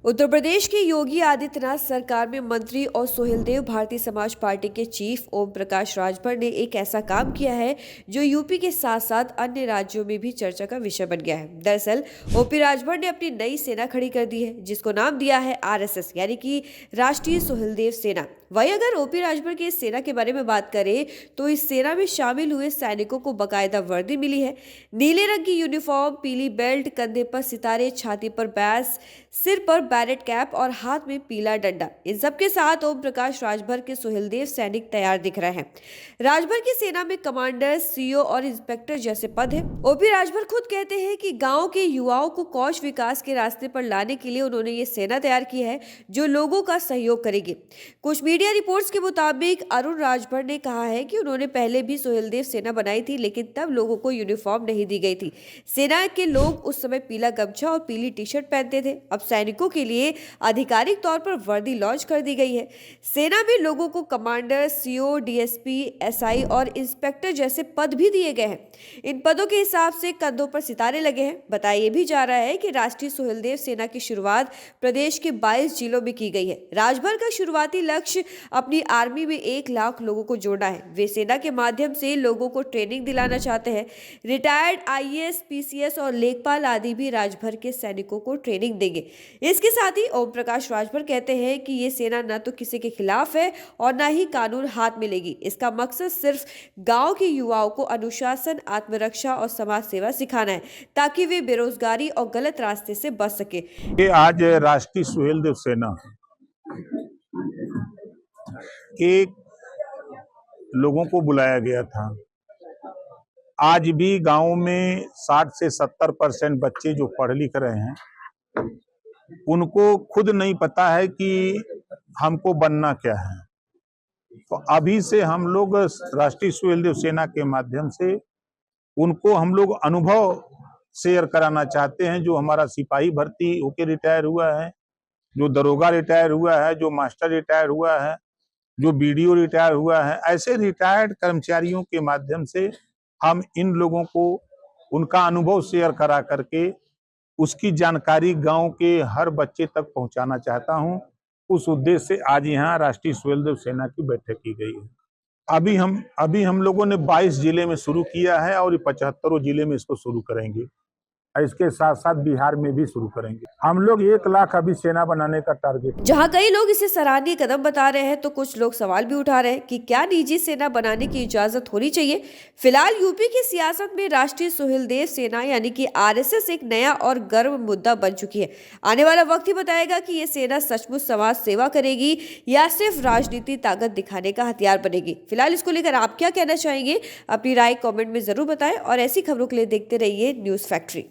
उत्तर प्रदेश के योगी आदित्यनाथ सरकार में मंत्री और सोहेलदेव भारतीय समाज पार्टी के चीफ ओम प्रकाश राजभर ने एक ऐसा काम किया है जो यूपी के साथ साथ अन्य राज्यों में भी चर्चा का विषय बन गया है। दरअसल ओपी राजभर ने अपनी नई सेना खड़ी कर दी है, जिसको नाम दिया है आरएसएस यानी कि राष्ट्रीय सोहेलदेव सेना। वहीं अगर ओपी राजभर की इस सेना के बारे में बात करें तो इस सेना में शामिल हुए सैनिकों को बाकायदा वर्दी मिली है। नीले रंग की यूनिफॉर्म, पीली बेल्ट, कंधे पर सितारे, छाती पर बैज, सिर पर बैरेट कैप और हाथ में पीला डंडा। इन सब के साथ ओम प्रकाश राजभर के सोहेलदेव सैनिक तैयार दिख रहे हैं। राजभर की सेना में कमांडर, सीओ और इंस्पेक्टर जैसे पद हैं। ओपी राजभर खुद कहते हैं कि गांव के युवाओं को कौशल विकास के रास्ते पर लाने के लिए उन्होंने ये सेना तैयार की है जो लोगों का सहयोग करेगी। कुछ मीडिया रिपोर्ट्स के मुताबिक अरुण राजभर ने कहा है कि उन्होंने पहले भी सोहेलदेव सेना बनाई थी, लेकिन तब लोगों को यूनिफॉर्म नहीं दी गई थी। सेना के लोग उस समय पीला गमछा और पीली टी शर्ट पहनते थे। अब सैनिकों के लिए आधिकारिक तौर पर वर्दी लॉन्च कर दी गई है। सेना में लोगों को कमांडर, सीओ, डीएसपी, एसआई और इंस्पेक्टर जैसे पद भी दिए गए हैं। इन पदों के हिसाब से कंधों पर सितारे लगे हैं। बताया भी जा रहा है कि राष्ट्रीय सोहेलदेव सेना की शुरुआत प्रदेश के 22 जिलों में की गई है। राजभर का शुरुआती लक्ष्य अपनी आर्मी में 1 लाख लोगों को जोड़ना है। वे सेना के माध्यम से लोगों को ट्रेनिंग दिलाना चाहते हैं। रिटायर्ड आईएएस, पीसीएस और लेखपाल आदि भी राजभर के सैनिकों को ट्रेनिंग देंगे। इसके साथ ही ओम प्रकाश राजभर कहते हैं कि ये सेना न तो किसी के खिलाफ है और न ही कानून हाथ में लेगी। इसका मकसद सिर्फ गांव के युवाओं को अनुशासन, आत्मरक्षा और समाज सेवा सिखाना है, ताकि वे बेरोजगारी और गलत रास्ते से बच सके। ये आज राष्ट्रीय सोहेलदेव सेना के लोगों को बुलाया गया था। आज भी गांव में 60 से 70% बच्चे जो पढ़ लिख रहे हैं, उनको खुद नहीं पता है कि हमको बनना क्या है। तो अभी से हम लोग राष्ट्रीय सोहेलदेव सेना के माध्यम से उनको हम लोग अनुभव शेयर कराना चाहते हैं। जो हमारा सिपाही भर्ती होके रिटायर हुआ है, जो दरोगा रिटायर हुआ है, जो मास्टर रिटायर हुआ है, जो बीडीओ रिटायर हुआ है, ऐसे रिटायर्ड कर्मचारियों के माध्यम से हम इन लोगों को उनका अनुभव शेयर करा करके उसकी जानकारी गांव के हर बच्चे तक पहुंचाना चाहता हूं। उस उद्देश्य से आज यहाँ राष्ट्रीय सोहेलदेव सेना की बैठक की गई है। अभी हम लोगों ने 22 जिले में शुरू किया है और 75 जिले में इसको शुरू करेंगे। इसके साथ साथ बिहार में भी शुरू करेंगे। हम लोग 1 लाख अभी सेना बनाने का टारगेट। जहां कई लोग इसे सराहनीय कदम बता रहे हैं, तो कुछ लोग सवाल भी उठा रहे हैं कि क्या निजी सेना बनाने की इजाजत होनी चाहिए। फिलहाल यूपी की सियासत में राष्ट्रीय सोहेलदेव सेना यानी कि आरएसएस एक नया और गर्व मुद्दा बन चुकी है। आने वाला वक्त ही बताएगा कि ये सेना सचमुच समाज सेवा करेगी या सिर्फ राजनीति ताकत दिखाने का हथियार बनेगी। फिलहाल इसको लेकर आप क्या कहना चाहेंगे, अपनी राय कॉमेंट में जरूर बताएं और ऐसी खबरों के लिए देखते रहिए न्यूज फैक्ट्री।